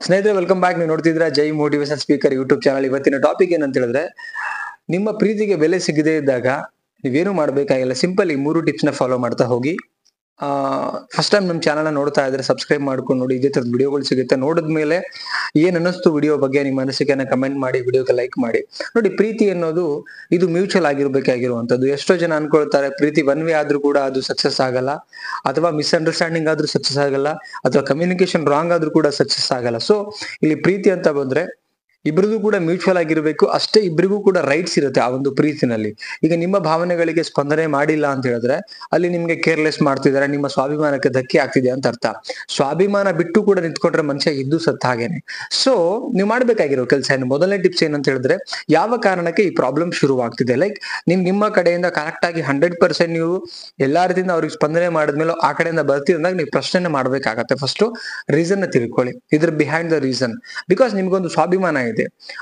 ಸ್ನೇಹಿತರೆ, welcome back. ನೀವು ನೋಡ್ತಿದ್ರ ಜೈ motivation speaker YouTube channel. ಇವತ್ತಿನ ಟಾಪಿಕ್ ಏನಂತ ಹೇಳಿದ್ರೆ, ನಿಮ್ಮ ಪ್ರೀತಿಗೆ ಬೆಲೆ ಸಿಗದೇ ಇದ್ದಾಗ ನೀವೇನು ಮಾಡ್ಬೇಕಾಗಿಲ್ಲ. ಸಿಂಪಲ್ ಈ 3 ಟಿಪ್ಸ್ ನ ಫಾಲೋ ಮಾಡ್ತಾ ಹೋಗಿ. ಫಸ್ಟ್ ಟೈಮ್ ನಮ್ಮ ಚಾನಲ್ ನೋಡ್ತಾ ಇದ್ರೆ ಸಬ್ಸ್ಕ್ರೈಬ್ ಮಾಡ್ಕೊಂಡು ನೋಡಿ. ಇದೇ ತರದ ವಿಡಿಯೋಗಳು ಸಿಗುತ್ತೆ. ನೋಡಿದ್ಮೇಲೆ ಏನ್ ಅನ್ನಿಸ್ತು ವಿಡಿಯೋ ಬಗ್ಗೆ ನಿಮ್ಮ ಅನಿಸಿಕೆನ ಕಮೆಂಟ್ ಮಾಡಿ, ವಿಡಿಯೋಗೆ ಲೈಕ್ ಮಾಡಿ. ನೋಡಿ, ಪ್ರೀತಿ ಅನ್ನೋದು ಇದು ಮ್ಯೂಚುವಲ್ ಆಗಿರ್ಬೇಕಾಗಿರುವಂತದ್ದು. ಎಷ್ಟೋ ಜನ ಅನ್ಕೊಳ್ತಾರೆ ಪ್ರೀತಿ ಒನ್ ವೇ ಆದ್ರೂ ಕೂಡ ಅದು ಸಕ್ಸಸ್ ಆಗಲ್ಲ, ಅಥವಾ ಮಿಸ್ಅಂಡರ್ಸ್ಟ್ಯಾಂಡಿಂಗ್ ಆದ್ರೂ ಸಕ್ಸಸ್ ಆಗಲ್ಲ, ಅಥವಾ ಕಮ್ಯುನಿಕೇಶನ್ ರಾಂಗ್ ಆದ್ರೂ ಕೂಡ ಸಕ್ಸಸ್ ಆಗಲ್ಲ. ಸೊ ಇಲ್ಲಿ ಪ್ರೀತಿ ಅಂತ ಬಂದ್ರೆ ಇಬ್ರಿಗೂ ಕೂಡ ಮ್ಯೂಚುವಲ್ ಆಗಿರ್ಬೇಕು. ಅಷ್ಟೇ ಇಬ್ರಿಗೂ ಕೂಡ ರೈಟ್ಸ್ ಇರುತ್ತೆ ಆ ಒಂದು ಪ್ರೀತಿನಲ್ಲಿ. ಈಗ ನಿಮ್ಮ ಭಾವನೆಗಳಿಗೆ ಸ್ಪಂದನೆ ಮಾಡಿಲ್ಲ ಅಂತ ಹೇಳಿದ್ರೆ ಅಲ್ಲಿ ನಿಮ್ಗೆ ಕೇರ್ಲೆಸ್ ಮಾಡ್ತಿದ್ದಾರೆ, ನಿಮ್ಮ ಸ್ವಾಭಿಮಾನಕ್ಕೆ ಧಕ್ಕೆ ಆಗ್ತಿದೆ ಅಂತ ಅರ್ಥ. ಸ್ವಾಭಿಮಾನ ಬಿಟ್ಟು ಕೂಡ ನಿಂತ್ಕೊಂಡ್ರೆ ಮನುಷ್ಯ ಇದ್ದು ಸತ್ತ ಹಾಗೇನೆ. ಸೊ ನೀವು ಮಾಡ್ಬೇಕಾಗಿರೋ ಕೆಲಸ ಏನು, ಮೊದಲನೇ ಟಿಪ್ಸ್ ಏನಂತ ಹೇಳಿದ್ರೆ, ಯಾವ ಕಾರಣಕ್ಕೆ ಈ ಪ್ರಾಬ್ಲಮ್ ಶುರುವಾಗ್ತಿದೆ. ಲೈಕ್ ನಿಮ್ಮ ಕಡೆಯಿಂದ ಕರೆಕ್ಟ್ ಆಗಿ 100% ನೀವು ಎಲ್ಲಾ ರೀತಿಯಿಂದ ಅವ್ರಿಗೆ ಸ್ಪಂದನೆ ಮಾಡಿದ್ಮೇಲೆ ಆ ಕಡೆಯಿಂದ ಬರ್ತಿದ್ದಾಗ ನೀವು ಪ್ರಶ್ನೆ ಮಾಡ್ಬೇಕಾಗತ್ತೆ. ಫಸ್ಟ್ ರೀಸನ್ ತಿಳ್ಕೊಳ್ಳಿ, ಇದ್ರ ಬಿಹೈಂಡ್ ದ ರೀಸನ್. ಬಿಕಾಸ್ ನಿಮ್ಗೊಂದು ಸ್ವಾಭಿಮಾನ ಇದೆ,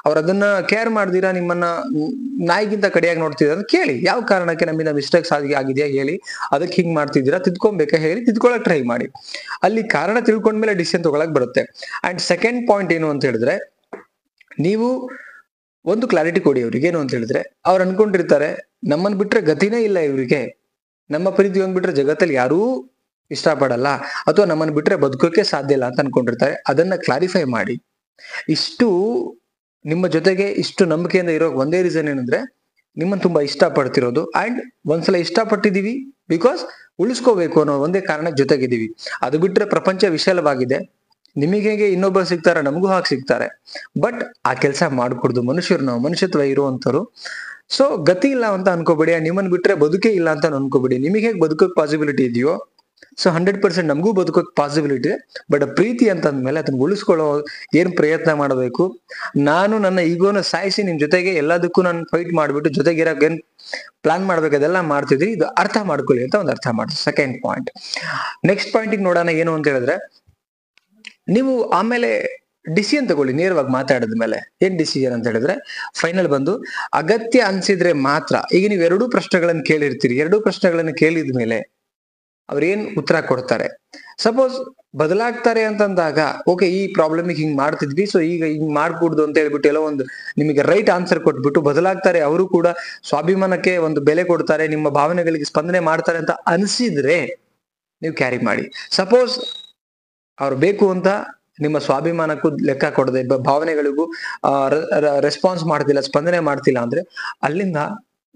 ಅವ್ರ ಅದನ್ನ ಕೇರ್ ಮಾಡ್ದಿರಾ ನಿಮ್ಮನ್ನ ನಾಯಿಗಿಂತ ಕಡೆಯಾಗಿ ನೋಡ್ತಿದ್ದಾರೆ ಅಂತ ಕೇಳಿ. ಯಾವ ಕಾರಣಕ್ಕೆ ನಮ್ಮಿಂದ ಮಿಸ್ಟೇಕ್ಸ್ ಆಗಿದೆಯಾ ಹೇಳಿ, ಅದಕ್ಕೆ ಹಿಂಗ್ ಮಾಡ್ತಿದ್ದೀರಾ, ತಿದ್ಕೊಬೇಕಾ ಹೇಳಿ, ತಿದ್ಕೊಳಕ್ ಟ್ರೈ ಮಾಡಿ. ಅಲ್ಲಿ ಕಾರಣ ತಿಳ್ಕೊಂಡ್ಮೇಲೆ ಡಿಸಿಷನ್ ತಗೊಳಕ್ ಬರುತ್ತೆ. ಅಂಡ್ ಸೆಕೆಂಡ್ ಪಾಯಿಂಟ್ ಏನು ಅಂತ ಹೇಳಿದ್ರೆ, ನೀವು ಒಂದು ಕ್ಲಾರಿಟಿ ಕೊಡಿ ಅವ್ರಿಗೆ. ಏನು ಅಂತ ಹೇಳಿದ್ರೆ, ಅವ್ರು ಅನ್ಕೊಂಡಿರ್ತಾರೆ ನಮ್ಮನ್ ಬಿಟ್ರೆ ಗತಿನೇ ಇಲ್ಲ ಇವ್ರಿಗೆ, ನಮ್ಮ ಪ್ರೀತಿ ಒಂದ್ ಬಿಟ್ರೆ ಜಗತ್ತಲ್ಲಿ ಯಾರೂ ಇಷ್ಟಪಡಲ್ಲ, ಅಥವಾ ನಮ್ಮನ್ನ ಬಿಟ್ರೆ ಬದುಕೋಕೆ ಸಾಧ್ಯ ಇಲ್ಲ ಅಂತ ಅನ್ಕೊಂಡಿರ್ತಾರೆ. ಅದನ್ನ ಕ್ಲಾರಿಫೈ ಮಾಡಿ. ಇಷ್ಟು ನಿಮ್ಮ ಜೊತೆಗೆ ಇಷ್ಟು ನಂಬಿಕೆಯಿಂದ ಇರೋ ಒಂದೇ ರೀಸನ್ ಏನಂದ್ರೆ, ನಿಮ್ಮನ್ನ ತುಂಬಾ ಇಷ್ಟ ಪಡ್ತಿರೋದು. ಅಂಡ್ ಒಂದ್ಸಲ ಇಷ್ಟಪಟ್ಟಿದೀವಿ ಬಿಕಾಸ್ ಉಳಿಸ್ಕೋಬೇಕು ಅನ್ನೋ ಒಂದೇ ಕಾರಣಕ್ಕೆ ಜೊತೆಗಿದ್ದೀವಿ. ಅದು ಬಿಟ್ರೆ ಪ್ರಪಂಚ ವಿಶಾಲವಾಗಿದೆ. ನಿಮಗೆ ಹೇಗೆ ಇನ್ನೊಬ್ಬರು ಸಿಗ್ತಾರೆ, ನಮಗೂ ಹಾಗೆ ಸಿಗ್ತಾರೆ. ಬಟ್ ಆ ಕೆಲಸ ಮಾಡ್ಕೊಡ್ದು. ಮನುಷ್ಯರು ನಾವು, ಮನುಷ್ಯತ್ವ ಇರುವಂತರು. ಸೊ ಗತಿ ಇಲ್ಲ ಅಂತ ಅನ್ಕೋಬೇಡಿ. ನಿಮ್ಮನ್ ಬಿಟ್ರೆ ಬದುಕೇ ಇಲ್ಲ ಅಂತ ಅನ್ಕೋಬೇಡಿ. ನಿಮಗೆ ಹೇಗೆ ಬದುಕೋಕ್ ಪಾಸಿಬಿಲಿಟಿ ಇದೆಯೋ, ಸೊ 100% ನಮಗೂ ಬದುಕೋಕ್ ಪಾಸಿಬಿಲಿಟಿ ಇದೆ. ಬಟ್ ಪ್ರೀತಿ ಅಂತ ಅಂದ್ಮೇಲೆ ಅದನ್ನ ಉಳಿಸ್ಕೊಳ್ಳೋ ಏನ್ ಪ್ರಯತ್ನ ಮಾಡಬೇಕು. ನಾನು ನನ್ನ ಈಗೋನ ಸಾಯಿಸಿ ನಿಮ್ ಜೊತೆಗೆ ಎಲ್ಲದಕ್ಕೂ ನಾನು ಫೈಟ್ ಮಾಡ್ಬಿಟ್ಟು ಜೊತೆಗಿರಕ್ ಏನ್ ಪ್ಲಾನ್ ಮಾಡ್ಬೇಕು ಅದೆಲ್ಲ ಮಾಡ್ತಿದ್ರಿ. ಇದು ಅರ್ಥ ಮಾಡ್ಕೊಳ್ಳಿ ಅಂತ ಒಂದು ಅರ್ಥ ಮಾಡ್ತೀವಿ. Second point. ನೆಕ್ಸ್ಟ್ ಪಾಯಿಂಟಿಗೆ ನೋಡೋಣ. ಏನು ಅಂತ ಹೇಳಿದ್ರೆ, ನೀವು ಆಮೇಲೆ ಡಿಸಿಷನ್ ತಗೊಳ್ಳಿ. ನೇರವಾಗಿ ಮಾತಾಡಿದ್ಮೇಲೆ ಏನ್ ಡಿಸಿಷನ್ ಅಂತ ಹೇಳಿದ್ರೆ, ಫೈನಲ್ ಬಂದು ಅಗತ್ಯ ಅನ್ಸಿದ್ರೆ ಮಾತ್ರ. ಈಗ ನೀವು 2 ಪ್ರಶ್ನೆಗಳನ್ನು ಕೇಳಿರ್ತೀರಿ. 2 ಪ್ರಶ್ನೆಗಳನ್ನು ಕೇಳಿದ್ಮೇಲೆ ಅವ್ರೇನ್ ಉತ್ತರ ಕೊಡ್ತಾರೆ. ಸಪೋಸ್ ಬದಲಾಗ್ತಾರೆ ಅಂತಂದಾಗ, ಓಕೆ ಈ ಪ್ರಾಬ್ಲಮ್ ಹಿಂಗ್ ಮಾಡ್ತಿದ್ವಿ, ಸೊ ಈಗ ಹಿಂಗ್ ಮಾಡ್ಕೂಡ್ದು ಅಂತ ಹೇಳ್ಬಿಟ್ಟು ಎಲ್ಲೋ ಒಂದು ನಿಮಗೆ ರೈಟ್ ಆನ್ಸರ್ ಕೊಟ್ಬಿಟ್ಟು ಬದಲಾಗ್ತಾರೆ, ಅವರು ಕೂಡ ಸ್ವಾಭಿಮಾನಕ್ಕೆ ಒಂದು ಬೆಲೆ ಕೊಡ್ತಾರೆ, ನಿಮ್ಮ ಭಾವನೆಗಳಿಗೆ ಸ್ಪಂದನೆ ಮಾಡ್ತಾರೆ ಅಂತ ಅನ್ಸಿದ್ರೆ ನೀವು ಕ್ಯಾರಿ ಮಾಡಿ. ಸಪೋಸ್ ಅವ್ರು ಬೇಕು ಅಂತ ನಿಮ್ಮ ಸ್ವಾಭಿಮಾನಕ್ಕೂ ಲೆಕ್ಕ ಕೊಡದೆ, ಭಾವನೆಗಳಿಗೂ ರೆಸ್ಪಾನ್ಸ್ ಮಾಡ್ತಿಲ್ಲ, ಸ್ಪಂದನೆ ಮಾಡ್ತಿಲ್ಲ ಅಂದ್ರೆ ಅಲ್ಲಿಂದ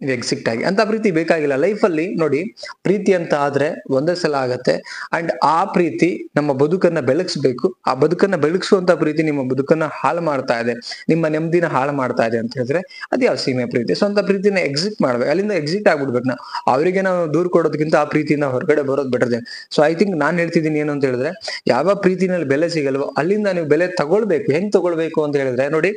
ನೀವು ಎಕ್ಸಿಟ್ ಆಗಿ. ಅಂತ ಪ್ರೀತಿ ಬೇಕಾಗಿಲ್ಲ ಲೈಫಲ್ಲಿ. ನೋಡಿ, ಪ್ರೀತಿ ಅಂತ ಆದ್ರೆ ಒಂದೇ ಸಲ ಆಗತ್ತೆ. ಅಂಡ್ ಆ ಪ್ರೀತಿ ನಮ್ಮ ಬದುಕನ್ನ ಬೆಳಗಿಸ್ಬೇಕು. ಆ ಬದುಕನ್ನ ಬೆಳಗಿಸುವಂತ ಪ್ರೀತಿ ನಿಮ್ಮ ಬದುಕನ್ನ ಹಾಳು ಮಾಡ್ತಾ ಇದೆ, ನಿಮ್ಮ ನೆಮ್ಮದಿನ ಹಾಳು ಮಾಡ್ತಾ ಇದೆ ಅಂತ ಹೇಳಿದ್ರೆ ಅದು ಯಾವ ಸೀಮೆ ಪ್ರೀತಿ. ಸ್ವಂತ ಪ್ರೀತಿನ ಎಕ್ಸಿಟ್ ಮಾಡ್ಬೇಕು, ಅಲ್ಲಿಂದ ಎಕ್ಸಿಟ್ ಆಗ್ಬಿಡ್ಬೇಕು. ನಾವು ಅವರಿಗೆ ನಾವು ದೂರ ಕೊಡೋದಕ್ಕಿಂತ ಆ ಪ್ರೀತಿಯಿಂದ ಹೊರಗಡೆ ಬರೋದು ಬೆಟರ್. ಸೊ ಐ ಥಿಂಕ್ ನಾನ್ ಹೇಳ್ತಿದ್ದೀನಿ ಏನು ಅಂತ ಹೇಳಿದ್ರೆ, ಯಾವ ಪ್ರೀತಿನಲ್ಲಿ ಬೆಲೆ ಸಿಗಲ್ವೋ ಅಲ್ಲಿಂದ ನೀವು ಬೆಲೆ ತಗೊಳ್ಬೇಕು. ಹೆಂಗ್ ತಗೊಳ್ಬೇಕು ಅಂತ ಹೇಳಿದ್ರೆ, ನೋಡಿ,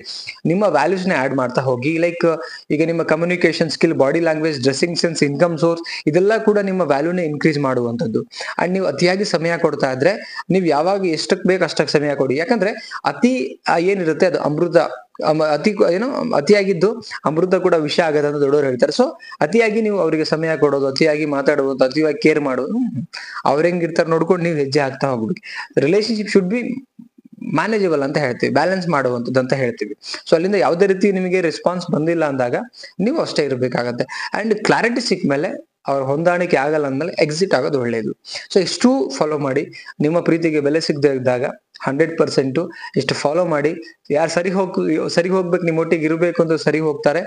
ನಿಮ್ಮ ವ್ಯಾಲ್ಯೂಸ್ ನ ಆಡ್ ಮಾಡ್ತಾ ಹೋಗಿ. ಲೈಕ್ ಈಗ ನಿಮ್ಮ communication skill, body language, dressing sense, income source, ಇದೆಲ್ಲ ಕೂಡ ನಿಮ್ಮ ವ್ಯಾಲ್ಯೂನ ಇನ್ಕ್ರೀಸ್ ಮಾಡುವಂತದ್ದು. ಅಂಡ್ ನೀವು ಅತಿಯಾಗಿ ಸಮಯ ಕೊಡ್ತಾ ಇದ್ರೆ, ನೀವು ಯಾವಾಗ ಎಷ್ಟಕ್ ಬೇಕು ಅಷ್ಟಕ್ಕೆ ಸಮಯ ಕೊಡಿ. ಯಾಕಂದ್ರೆ ಅತಿ ಏನಿರುತ್ತೆ ಅದು ಅಮೃತ. ಅತಿಯಾಗಿದ್ದು ಅಮೃತ ಕೂಡ ವಿಷ ಆಗತ್ತೆ ಅಂತ ದೊಡ್ಡವರು ಹೇಳ್ತಾರೆ. ಸೊ ಅತಿಯಾಗಿ ನೀವು ಅವರಿಗೆ ಸಮಯ ಕೊಡೋದು, ಅತಿಯಾಗಿ ಮಾತಾಡೋದು, ಅತಿಯಾಗಿ ಕೇರ್ ಮಾಡೋದು, ಅವ್ರ ಹೆಂಗಿರ್ತಾರೆ ನೋಡ್ಕೊಂಡು ನೀವು ಹೆಜ್ಜೆ ಆಗ್ತಾ ಹೋಗ್ಬಿಡಿ. ರಿಲೇಶನ್ಶಿಪ್ ಶುಡ್ ಬಿ ಮ್ಯಾನೇಜಬಲ್ ಅಂತ ಹೇಳ್ತೀವಿ, ಬ್ಯಾಲೆನ್ಸ್ ಮಾಡುವಂಥದ್ದು ಅಂತ ಹೇಳ್ತೀವಿ. ಸೊ ಅಲ್ಲಿಂದ ಯಾವುದೇ ರೀತಿ ನಿಮಗೆ ರೆಸ್ಪಾನ್ಸ್ ಬಂದಿಲ್ಲ ಅಂದಾಗ ನೀವು ಅಷ್ಟೇ ಇರಬೇಕಾಗತ್ತೆ. ಅಂಡ್ ಕ್ಲಾರಿಟಿ ಸಿಕ್ಕ ಮೇಲೆ, ಅವ್ರ ಹೊಂದಾಣಿಕೆ ಆಗಲ್ಲ ಅಂದ್ಮೇಲೆ ಎಕ್ಸಿಟ್ ಆಗೋದು ಒಳ್ಳೇದು. ಸೊ ಇಷ್ಟು ಫಾಲೋ ಮಾಡಿ. ನಿಮ್ಮ ಪ್ರೀತಿಗೆ ಬೆಲೆ ಸಿಗದೆ ಇದ್ದಾಗ 100% ಇಷ್ಟು ಫಾಲೋ ಮಾಡಿ. ಯಾರು ಸರಿ ಹೋಗ್ಬೇಕು, ನಿಮ್ಮ ಒಟ್ಟಿಗೆ ಇರಬೇಕು ಅಂತ ಸರಿ ಹೋಗ್ತಾರೆ.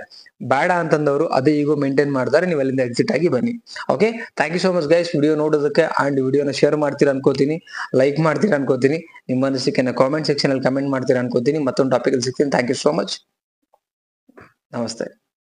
ಬೇಡ ಅಂತಂದವರು ಅದೇ ಈಗೋ ಮೇಂಟೈನ್ ಮಾಡ್ತಾರೆ. ನೀವು ಅಲ್ಲಿಂದ ಎಕ್ಸಿಟ್ ಆಗಿ ಬನ್ನಿ. Okay, thank you so much guys video ನೋಡೋದಕ್ಕೆ. ಅಂಡ್ ವಿಡಿಯೋನ ಶೇರ್ ಮಾಡ್ತೀರಾ ಅನ್ಕೋತೀನಿ, ಲೈಕ್ ಮಾಡ್ತೀರಾ ಅನ್ಕೋತೀನಿ, ನಿಮ್ಮ ಅನಿಸಿಕೆನ ಕಾಮೆಂಟ್ ಸೆಕ್ಷನ್ ಅಲ್ಲಿ ಕಮೆಂಟ್ ಮಾಡ್ತೀರಾ ಅನ್ಕೋತೀನಿ. ಮತ್ತೊಂದು ಟಾಪಿಕ್ ಅಲ್ಲಿ ಸಿಗ್ತೀನಿ. Thank you so much. ನಮಸ್ತೆ.